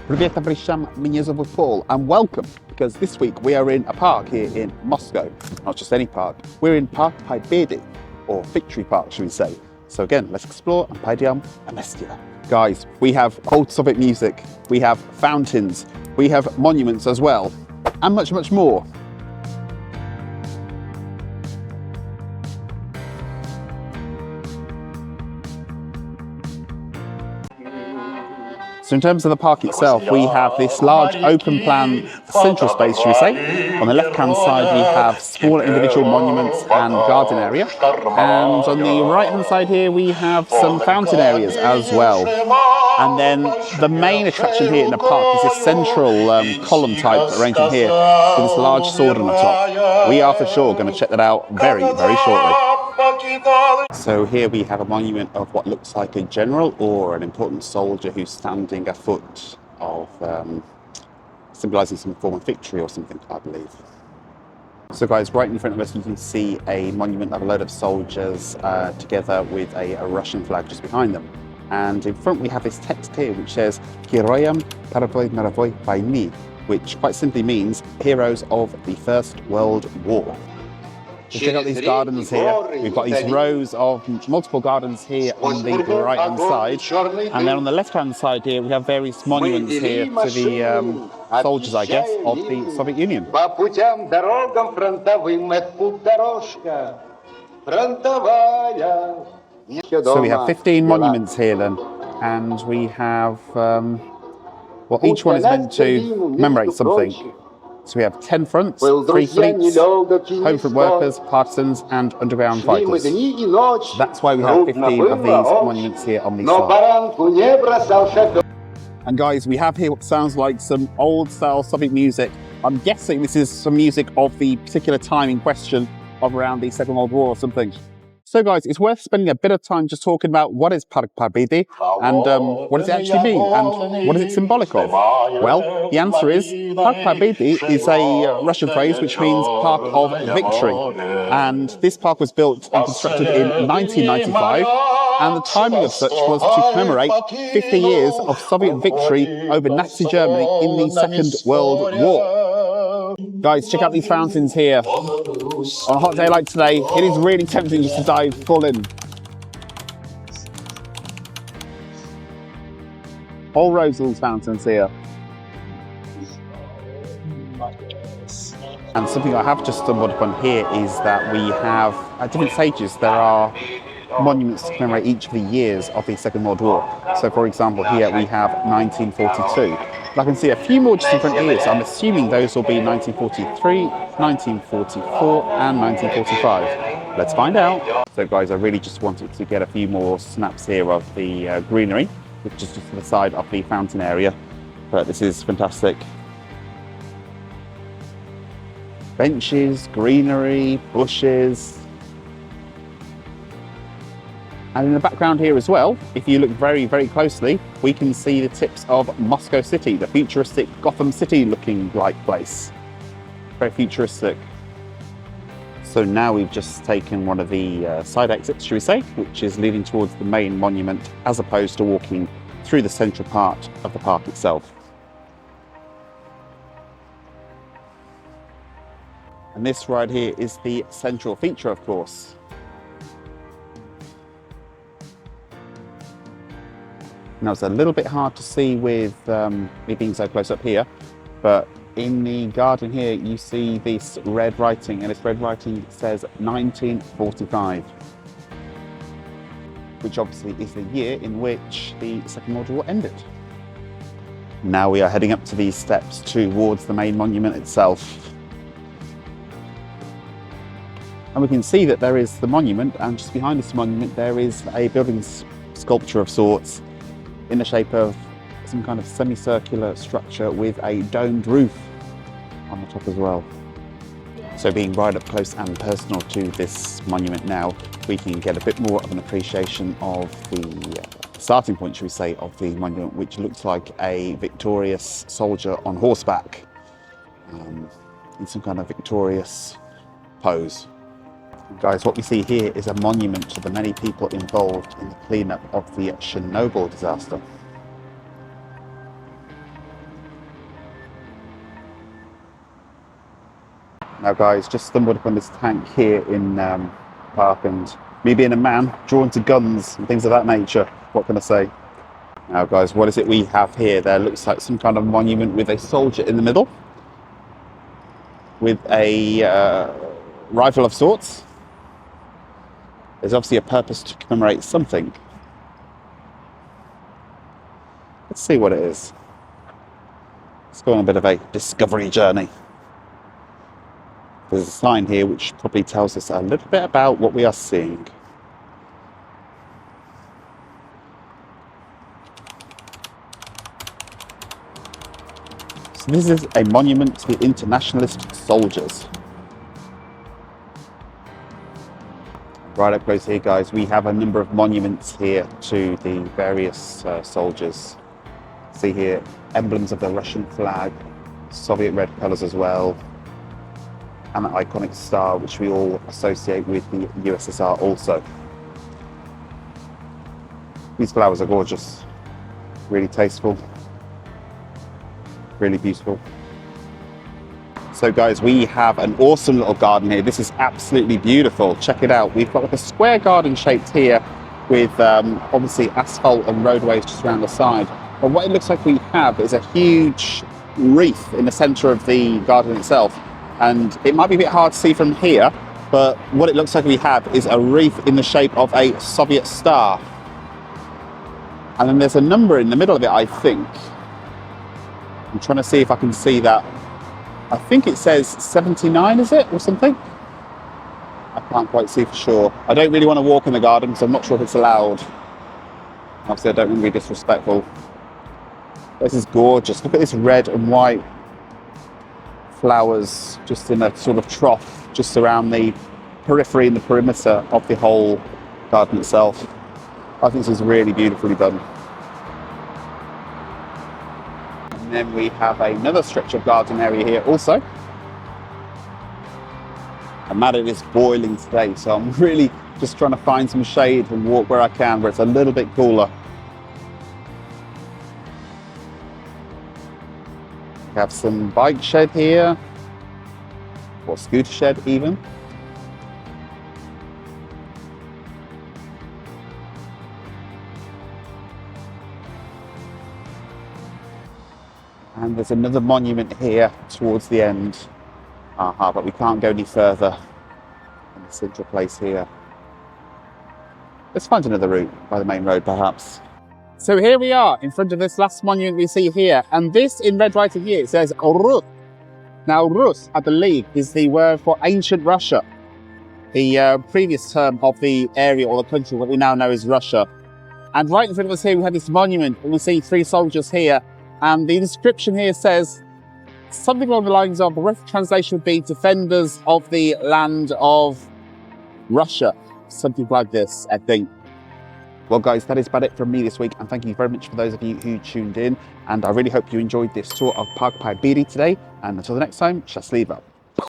Привет, Abrisham, mnie zовут Paul, and welcome, because this week we are in a park here in Moscow. Not just any park, we're in Park Pobedy, or Victory Park, should we say. So again, let's explore and pойдем вместе. Guys, we have old Soviet music, we have fountains, we have monuments as well, and much, much more. So in terms of the park itself, we have this large open plan central space, should we say. On the left-hand side, we have smaller individual monuments and garden area. And on the right-hand side here, we have some fountain areas as well. And then the main attraction here in the park is this central column type arrangement here with this large sword on the top. We are for sure going to check that out very, very shortly. So here we have a monument of what looks like a general or an important soldier who's standing afoot of symbolizing some form of victory or something, I believe. So guys, right in front of us you can see a monument of a load of soldiers together with a Russian flag just behind them. And in front we have this text here which says Героям Первой мировой войны, which quite simply means heroes of the First World War. So check out these gardens here. We've got these rows of multiple gardens here on the right hand side, and then on the left hand side here we have various monuments here to the soldiers, I guess, of the Soviet Union. So we have 15 monuments here then, and we have, well, each one is meant to commemorate something. So we have 10 fronts, 3 fleets, home front workers, partisans and underground fighters. That's why we have 15 of these monuments here on these sides. And guys, we have here what sounds like some old style Soviet music. I'm guessing this is some music of the particular time in question of around the Second World War or something. So guys, it's worth spending a bit of time just talking about what is Park Pobedy and what does it actually mean and what is it symbolic of? Well, the answer is Park Pobedy is a Russian phrase which means Park of Victory. And this park was built and constructed in 1995, and the timing of such was to commemorate 50 years of Soviet victory over Nazi Germany in the Second World War. Guys, check out these fountains here. On a hot day like today, it is really tempting just to dive full in. Whole rows of these fountains here. And something I have just stumbled upon here is that we have, at different stages, there are monuments to commemorate each of the years of the Second World War. So for example, here we have 1942. I can see a few more just in front here, so I'm assuming those will be 1943, 1944 and 1945. Let's find out. So guys, I really just wanted to get a few more snaps here of the greenery, which is just to the side of the fountain area, but this is fantastic. Benches, greenery, bushes. And in the background here as well, if you look very, very closely, we can see the tips of Moscow City, the futuristic Gotham City looking like place. Very futuristic. So now we've just taken one of the side exits, should we say, which is leading towards the main monument as opposed to walking through the central part of the park itself. And this right here is the central feature, of course. Now it's a little bit hard to see with me being so close up here, but in the garden here you see this red writing, and this red writing says 1945, which obviously is the year in which the Second World War ended. Now we are heading up to these steps towards the main monument itself. And we can see that there is the monument, and just behind this monument there is a building sculpture of sorts in the shape of some kind of semicircular structure with a domed roof on the top as well. So being right up close and personal to this monument now, we can get a bit more of an appreciation of the starting point, should we say, of the monument, which looks like a victorious soldier on horseback in some kind of victorious pose. Guys, what we see here is a monument to the many people involved in the cleanup of the Chernobyl disaster. Now guys, just stumbled upon this tank here in Park, and me being a man drawn to guns and things of that nature, what can I say? Now guys, what is it we have here? There looks like some kind of monument with a soldier in the middle, with a rifle of sorts. There's obviously a purpose to commemorate something. Let's see what it is. Let's go on a bit of a discovery journey. There's a sign here which probably tells us a little bit about what we are seeing. So this is a monument to the internationalist soldiers. Right up close here, guys, we have a number of monuments here to the various soldiers. See here, emblems of the Russian flag, Soviet red colours as well, and that iconic star which we all associate with the USSR also. These flowers are gorgeous, really tasteful, really beautiful. So guys, we have an awesome little garden here. This is absolutely beautiful. Check it out. We've got like a square garden shaped here with obviously asphalt and roadways just around the side. But what it looks like we have is a huge reef in the centre of the garden itself. And it might be a bit hard to see from here, but what it looks like we have is a reef in the shape of a Soviet star. And then there's a number in the middle of it, I think. I'm trying to see if I can see that. I think it says 79, is it, or something? I can't quite see for sure. I don't really want to walk in the garden, so I'm not sure if it's allowed. Obviously, I don't want to be disrespectful. This is gorgeous. Look at this red and white flowers just in a sort of trough just around the periphery and the perimeter of the whole garden itself. I think this is really beautifully done. And then we have another stretch of garden area here also. And man, it is boiling today, so I'm really just trying to find some shade and walk where I can, where it's a little bit cooler. We have some bike shed here, or scooter shed even. And there's another monument here towards the end. But we can't go any further in the central place here. Let's find another route by the main road, perhaps. So here we are in front of this last monument we see here, and this in red writing here, it says Rus. Now Rus, I believe, is the word for ancient Russia, the previous term of the area or the country, what we now know as Russia. And right in front of us here we have this monument, and we see 3 soldiers here, and the inscription here says something along the lines of, the rough translation would be defenders of the land of Russia. Something like this, I think. Well guys, that is about it from me this week, and thank you very much for those of you who tuned in, and I really hope you enjoyed this tour of Park Pobedy today, and until the next time, счастливо!